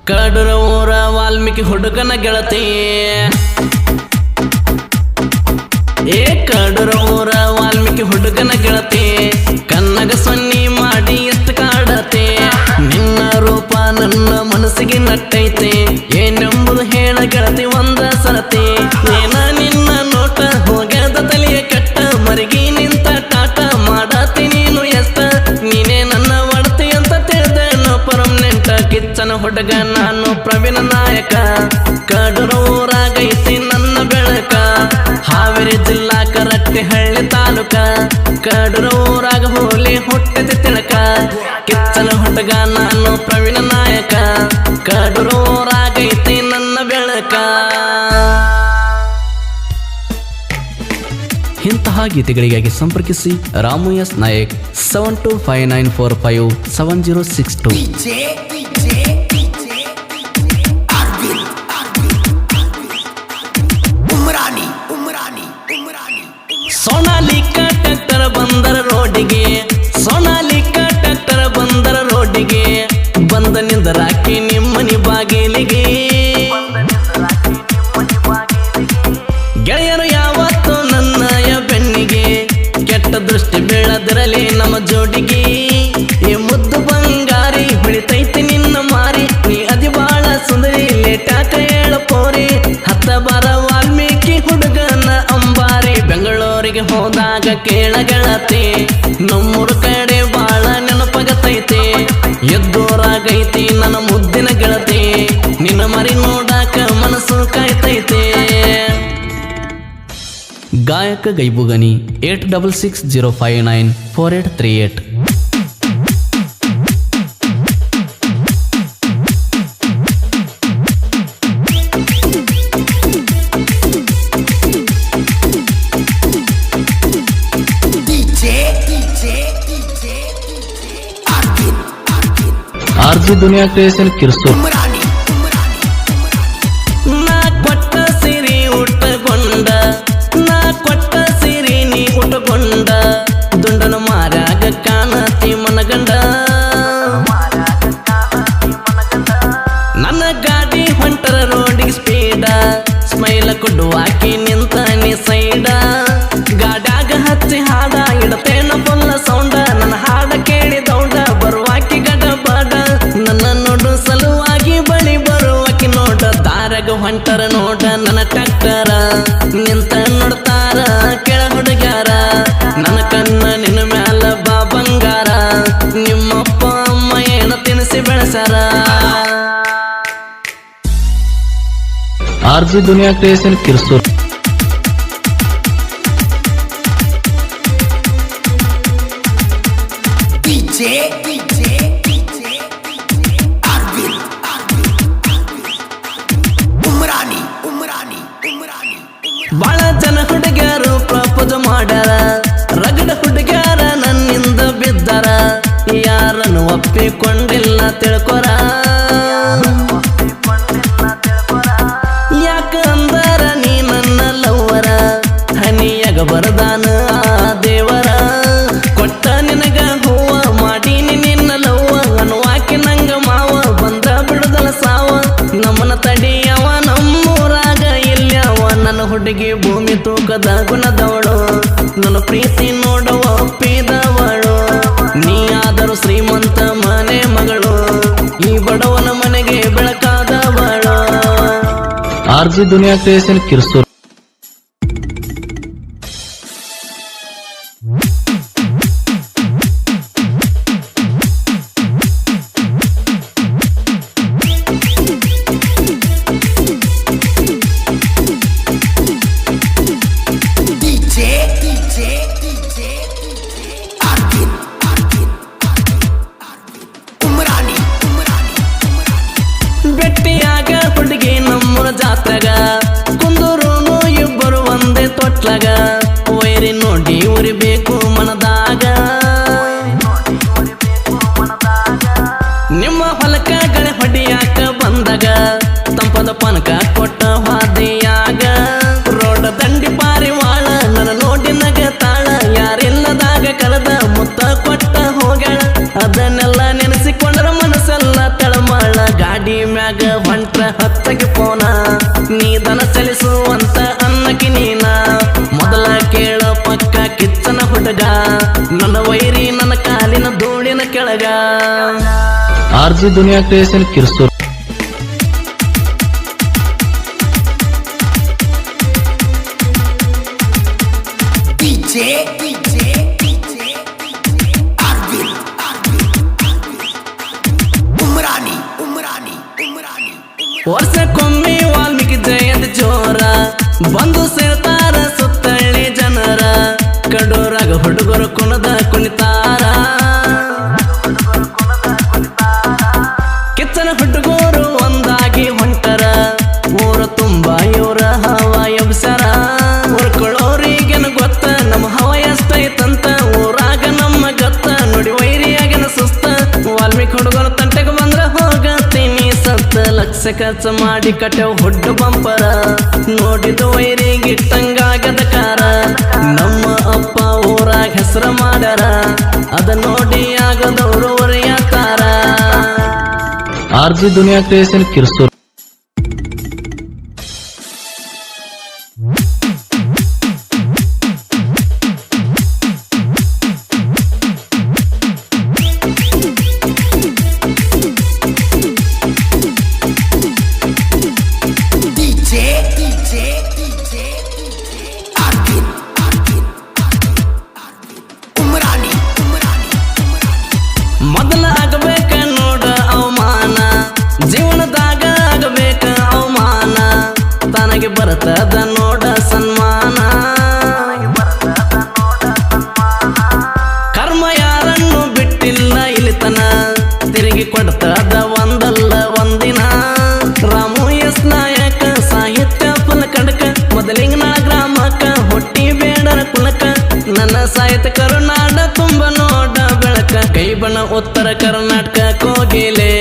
ಕಡೂರ ಊರ ವಾಲ್ಮೀಕಿ ಹುಡುಗನ ಗೆಳತಿ ಕಡೂರ ಊರ ವಾಲ್ಮೀಕಿ ಹುಡುಗನ ಗೆಳತಿ ಕನ್ನಗ ಸೊನ್ನಿ ಮಾಡಿ ಎಷ್ಟು ಕಾಡತೆ ನಿನ್ನ ರೂಪ ನನ್ನ ಮನಸ್ಸಿಗೆ ನಟ್ಟೈತೆ ಏನೆಂಬುದು ಹೇಳ ಗೆಳತಿ ಒಂದ ಸರತಿ ಏನ ನಿನ್ನ ನೋಟ ಹೋಗದ ತಲೆಯ ಕಟ್ಟ ಮರಗಿ ನಿಂತ ಟಾಟ ಮಾಡತಿ ನೀನು ಎಷ್ಟ ನೀನೇ ನನ್ನ ಒಡತಿ ಅಂತ ತಿಳಿದೇನು ಪರ್ಮನೆಂಟ್ ಕಿಚ್ಚನ ಹುಡುಗ ನಾನು ಪ್ರವೀಣ ನಾಯಕ ಕಡೂರ ಊರಾಗೈತಿ ನನ್ನ ಬೆಳಕ ಹಾವೇರಿ ಜಿಲ್ಲಾ ಕರಟ್ಟಿಹಳ್ಳಿ ತಾಲೂಕ ಕಡೂರ ಊರಾಗ ಹೋಲಿ ಹುಟ್ಟಿದ ತಿಳಕ ಕಿಚ್ಚನ ಹುಡುಗ ನಾನು ಪ್ರವೀಣ ನಾಯಕ ಕಡೂರ ಊರಾಗೈತಿ ನನ್ನ ಬೆಳಕ. ಇಂತಹ ಗೀತೆಗಳಿಗಾಗಿ ಸಂಪರ್ಕಿಸಿ ರಾಮು ಎಸ್ ನಾಯಕ್ 7259457062. ಸೋನಾಲಿಕಾ ಟ್ರ್ಯಾಕ್ಟರ್ ಬಂದರ ರೋಡಿಗೆ ಸೋನಾಲಿಕಾ ಟ್ರ್ಯಾಕ್ಟರ್ ಬಂದರ ರೋಡಿಗೆ ಬಂದ ನಿಂದರಾಕಿ ನಿಮ್ಮನಿ ಬಾಗಿಲಿಗೆ ಗೆಳೆಯರು ಯಾವತ್ತು ನನ್ನಯ ಬೆನ್ನಿಗೆ ಕೆಟ್ಟ ದೃಷ್ಟಿ ಬೀಳದಿರಲಿ ನಮ್ಮ ಜೋಡಿಗೆ ಈ ಮುದ್ದು ಬಂಗಾರಿ ಹೊಳಿತೈತಿ ನಿನ್ನ ಮಾರಿ ನೀ ಅದಿ ಬಾಳ ಸುಂದರಿ ಲೇಟಾಕ ಹೇಳ ಪೋರಿ ಹತ್ತ ಬಾರ ವಾಲ್ಮೀಕಿ ಹುಡುಗನ ಅಂಬಾರಿ ಬೆಂಗಳೂರಿಗೆ ಹೋದಾಗ ಕೇಳ ಗೆಳತಿ ನಮ್ಮೂರ ಕಡೆ ಬಾಳ ನೆನಪಗತೈತಿ ಎದ್ದೋರಾಗೈತಿ ನನ್ನ ಮುದ್ದಿನ ಗೆಳತಿ ನಿನ್ನ ಮರಿ ನೋಡಾಕ ಮನಸ್ಸು ಕಾಯ್ತೈತಿ. ಗಾಯಕ ಗೈಬುಗನಿ 8660594838. ಆರ್ಜಿ ದುನಿಯಾ ಕ್ರಿಯೇಷನ್ ಕಿರ್ಸು ನಾ ಕೊಟ್ಟ ಸಿರಿ ಉಟ್ಟುಕೊಂಡ ನಾ ಕೊಟ್ಟ ಸಿರಿ ನೀ ಉಟ್ಟುಕೊಂಡ ದುಂಡನ ಮಾರಾಗ ಕಾಣತಿ ಮನಗಂಡ ನನ್ನ ಗಾಡಿ ಹೊಂಟರ ರೋಡಿಗೆ ಸ್ಪೀಡ ಸ್ಮೈಲ ಕೊಡುವಾಕಿ ನಿಂತ ನೀ ಸೈಡ ಗಾಡ್ಯಾಗ ಹಚ್ಚಿ ಹಾಡ ಇಡತೇನ ಫುಲ್ಲ ಸೌಂಡ ನನ್ನ ಹಾಡ ಕೇಳಿ ದೌಡ ಬರುವಾಕಿ ಗಡ ಬಾಡ ನನ್ನ ನೋಡು ಸಲುವಾಗಿ ಬಳಿ ಬರುವಾಕಿ ನೋಡ ದಾರಾಗ ಹೊಂಟರ ನೋಡ ನನ್ನ ಟ್ರ್ಯಾಕ್ಟರ ನಿಂತ ನೋಡ್ತಾರ ಕೆಳ ಹುಡುಗ್ಯಾರ ನನ್ನ ಕಣ್ಣ ನಿನ್ನ ಮ್ಯಾಲ ಬಾ ಬಂಗಾರ ನಿಮ್ಮಪ್ಪ ಅಮ್ಮ ಏನ ತಿನಿಸಿ ಬೆಳೆಸಾರ. ಆರ್ಜಿ ದುನಿಯಾ ಕ್ರಿಯೇಷನ್ ಕಿರ್ಸು ಬಾಳ ಜನ ಹುಡುಗ್ಯಾರು ಪ್ರಪೋಸ್ ಮಾಡ್ಯಾರ ರಗಡ ಹುಡುಗ್ಯಾರ ನನ್ನಿಂದ ಬಿದ್ದಾರ ಯಾರನ್ನು ಒಪ್ಪಿಕೊಂಡಿಲ್ಲ ತಿಳ್ಕೊರ ಯಾಕಂದರ ನೀ ನನ್ನ ಲವ್ವರ ಹನಿಯಾಗ ಬರದಾನ ಆ ದೇವರ ಕೊಟ್ಟ ನಿನಗ ಹೂವ ಮಾಡೀನಿ ನಿನ್ನ ಲವ್ವ ಅನ್ನುವಾಕಿ ನಂಗ ಮಾವ ಬಂದ ಬಿಡುದಲ ಸಾವ ನಮ್ಮನ ತಡಿಯವ ನಮ್ಮೂರಾಗ ಇಲ್ಯವ ನನ್ನ ಹುಡುಗಿ ಭೂಮಿ ತೂಕದ ಗುಣದವಳು ನನ್ನ ಪ್ರೀತಿ ನೋಡುವ ಒಪ್ಪಿದವಳು ನೀ ಆದರೂ ಶ್ರೀಮಂತ ಮನೆ ಮಗಳು ಈ ಬಡವನ ಮನೆಗೆ ಬೆಳಕಾದವಳು. ಆರ್ಜಿ ದುನಿಯಾ ಕ್ರಿಯೇಷನ್ ಕಿರ್ಸು ಬೆಟ್ಟಿಯಾಗ ಹುಡುಗಿ ನಮ್ಮೂರ ಜಾತ್ರೆಗ ಕುಂದೂರುನು ಇಬ್ಬರು ಒಂದೇ ತೊಟ್ಲಾಗ ವೈರಿ ನೋಡಿ ಉರಿಬೇಕು ಮನದಾಗ ನಿಮ್ಮ ಹೊಲಕ ಗಳೆ ಹೊಡಿಯಾಕ ಬಂದಾಗ ತಂಪದ ಪನಕ ಕೊಟ್ಟ ಹಾದಿಯಾಗ ರೋಡ ದಂಡಿ ಪಾರಿವಾಳ ನನ್ನ ನೋಡಿ ನಗ ತಾಳ ಯಾರಿಲ್ಲದಾಗ ಕರೆದ ಮುತ್ತ ಕೊಟ್ಟ ಹೋಗಳ ಅದನ್ನೆಲ್ಲ ನೆನೆಸಿಕೊಂಡ್ರ ಮನಸ್ಸೆಲ್ಲ ತಳಮಾಳ ಗಾಡಿ ಮ್ಯಾಗ ಹೊಂಟ್ರ ಹತ್ತಗೆ ಪೋನ ನೀದನ ಚಲಿಸುವಂತ ಅನ್ನಕಿ ನೀನ ಮೊದಲ ಕೇಳ ಪಕ್ಕ ಕಿಚ್ಚನ ಹುಡುಗ ನನ್ನ ವೈರಿ ನನ್ನ ಕಾಲಿನ ಧೂಳಿನ ಕೆಳಗ ಆರ್ಜಿ ದುನಿಯಾ ಕ್ರಿಯೇಷನ್ ಕಿರ್ಸೂರ್ ವರ್ಷಕ್ಕೊಮ್ಮೆ ವಾಲ್ಮೀಕಿ ಜಯಂತಿ ಜೋರ ಬಂದು ಸೇರ್ತಾರ ಸುತ್ತಳ್ಳಿ ಜನರ ಕಡೂರಾಗ ಹುಡುಗರು ಕುಣದ ಕುಣಿತಾರ ಕಿಚ್ಚನ ಹುಡುಗರು ಒಂದಾಗಿ ಹೊಂಟರ ಊರ ತುಂಬ ಇವರ ಹವ ಎಬ್ಸರ ಊರ್ಕೊಳ್ಳೋರಿಗೆನ ಗೊತ್ತ ನಮ್ಮ ಹವ ಎಷ್ಟೈತಂತ ಊರಾಗ ನಮ್ಮ ಗತ್ತ ನೋಡಿ ವೈರಿಯಾಗನ ಸುಸ್ತ ವಾಲ್ಮೀಕಿ ಹುಡುಗರು ತಂಟೆಗೆ ಬಂದ್ರ ಹೋಗತೀನಿ ಸತ್ತ ಲಕ್ಷ ಖರ್ಚು ಮಾಡಿ ಕಟ್ಟೆವ್ ಹುಡ್ಡು ಬಂಪರ ನೋಡಿದ ವೈರಿಗಿಟ್ಟಂಗಾಗದ ಕಾರ ನಮ್ಮ ಅಪ್ಪ ಊರಾಗ ಹೆಸರ ಮಾಡ್ಯಾರ ಅದ ನೋಡಿ ಆಗದವ್ರು ಒರೆಯತಾರ ಆರ್ಜಿ ದುನಿಯಾ ಕ್ರಿಯೇಷನ್ ಕಿರ್ಸೂರ್ ಮೊದಲ ಆಗಬೇಕ ನೋಡ ಅವಮಾನ ಜೀವನದಾಗ ಆಗಬೇಕ ಅವಮಾನ ತನಗೆ ಬರ್ತದ ನೋಡ ಸನ್ಮಾನ ಕರ್ಮ ಯಾರನ್ನು ಬಿಟ್ಟಿಲ್ಲ ಇಲಿತನ ತಿರುಗಿ ಕೊಡ್ತದ ಒಂದಲ್ಲ ಒಂದಿನ ರಾಮು ಎಸ್ ನಾಯಕ ಸಾಹಿತ್ಯ ಫಲಕಡಕ ಮೊದಲಿಂಗನ ಗ್ರಾಮಕ್ಕ ಹೊಟ್ಟಿ ಬೇಡರ ಕುಲಕ ನನ್ನ ಸಾಹಿತ್ಯ ಕರುನಾಡ ತುಂಬ ನೋಡ ಬೆಳಕ ಕೈ ಬಣ ಉತ್ತರ ಕರ್ನಾಟಕ ಕೋಗಿಲೆ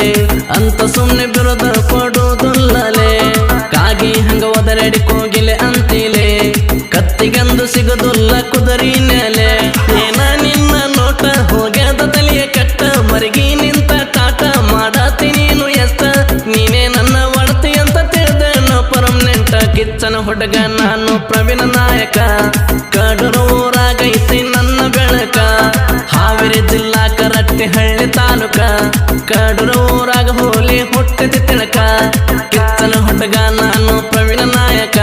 ಅಂತ ಸುಮ್ನೆ ಬಿರೋಧ ಕೊಡುವುದಿಲ್ಲಲೆ ಕಾಗಿ ಹಂಗ ಒದರಡಿ ಕೋಗಿಲೆ ಅಂತಿಲೆ ಕತ್ತಿಗಂದು ಸಿಗದುಲ್ಲ ಕುದರಿ ನೆಲೆ ಏನ ನಿನ್ನ ನೋಟ ಹೋಗ್ಯದ ತಲೆಯ ಕಟ್ಟ ಮರಗಿ ನಿಂತ ಟಾಟ ಮಾಡತಿ ನೀನು ಎಷ್ಟ ನೀನೇ ನನ್ನ ಒಡತಿ ಅಂತ ತಿಳಿದೇನು ಪರ್ಮನೆಂಟ್ ಕಿಚ್ಚನ ಹುಡುಗ ನಾನು ಪ್ರವೀಣ ನಾಯಕ ಕಡೂರು ಊರಾಗೈತಿ ನನ್ನ ಬೆಳಕ ಹಾವೇರಿ ಜಿಲ್ಲಾ ಕರಟ್ಟಿಹಳ್ಳಿ ತಾಲೂಕ ಕಡೂರು ಊರಾಗ ಹೋಲಿ ಹುಟ್ಟಿದ ತಿಳಕ ಕಿಚ್ಚನ ಹುಡುಗ ನಾನು ಪ್ರವೀಣ ನಾಯಕ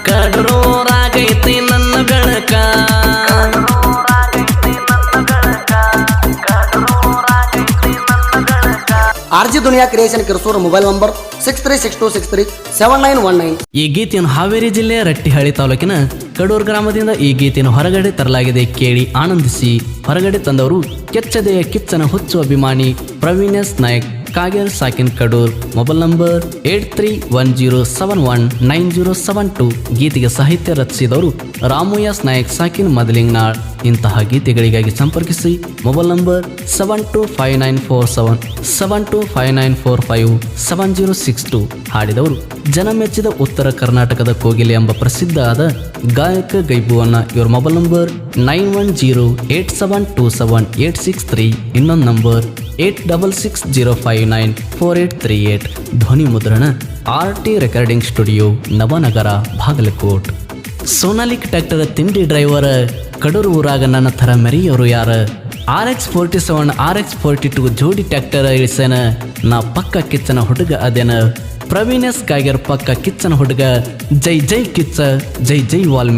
ಕಡೂರು ಊರಾಗೈತಿ ನನ್ನ ಬೆಳಕ ಆರ್ಜಿ ದುನಿಯಾ ಕ್ರಿಯೇಷನ್ ಕಿರ್ಸೂರ್ ಮೊಬೈಲ್ ನಂಬರ್ 6362637919. ಈ ಗೀತೆಯನ್ನು ಹಾವೇರಿ ಜಿಲ್ಲೆಯ ರಟ್ಟಿಹಳ್ಳಿ ತಾಲೂಕಿನ ಕಡೂರು ಗ್ರಾಮದಿಂದ ಈ ಗೀತೆಯನ್ನು ಹೊರಗಡೆ ತರಲಾಗಿದೆ, ಕೇಳಿ ಆನಂದಿಸಿ. ಹೊರಗಡೆ ತಂದವರು ಕೆಚ್ಚದೆಯ ಕಿಚ್ಚನ ಹುಚ್ಚು ಅಭಿಮಾನಿ ಪ್ರವೀಣ್ ನಾಯಕ್ ಕಾಗೇರ್ ಸಾಕಿನ್ ಕಡೂರ್. Mobile number 8310719072. ಗೀತೆಗೆ ಸಾಹಿತ್ಯ ರಚಿಸಿದವರು ರಾಮು ಎಸ್ ನಾಯಕ್ ಸಾಕಿನ್ ಮದಲಿಂಗ್ನಾಳ್. ಇಂತಹ ಗೀತೆಗಳಿಗಾಗಿ ಸಂಪರ್ಕಿಸಿ ಮೊಬೈಲ್ ನಂಬರ್ 72594725457062. ಹಾಡಿದವರು ಜನಮೆಚ್ಚಿದ ಉತ್ತರ ಕರ್ನಾಟಕದ ಕೋಗಿಲೆ ಎಂಬ ಪ್ರಸಿದ್ಧ ಆದ ಗಾಯಕ ಗೈಬುವನ್ನ. ಇವರ ಮೊಬೈಲ್ ನಂಬರ್ 9108727863. ಇನ್ನೊಂದು ನಂಬರ್ 8660594838. ಧ್ವನಿ ಮುದ್ರಣ RT recording studio, Navanagar, Bagalkot. Sonalika tractor ತಿಂಡಿ ಡ್ರೈವರ್ ಕಡೂರು ಊರಾಗ ನನ್ನ ಥರ ಮೆರಿಯೋರು ಯಾರ? RX47 RX42 ಜೋಡಿ ಟ್ರ್ಯಾಕ್ಟರ್ ಇಳಿಸೇನ ನಾ ಪಕ್ಕ ಕಿಚ್ಚನ ಹುಡುಗ ಅದೇನ. ಪ್ರವೀಣ್ ಎಸ್ ಕಾಗೇರ್ ಪಕ್ಕ ಕಿಚ್ಚನ ಹುಡುಗ. ಜೈ ಜೈ ಕಿಚ್ಚ, ಜೈ ಜೈ ವಾಲ್ಮೀಕಿ.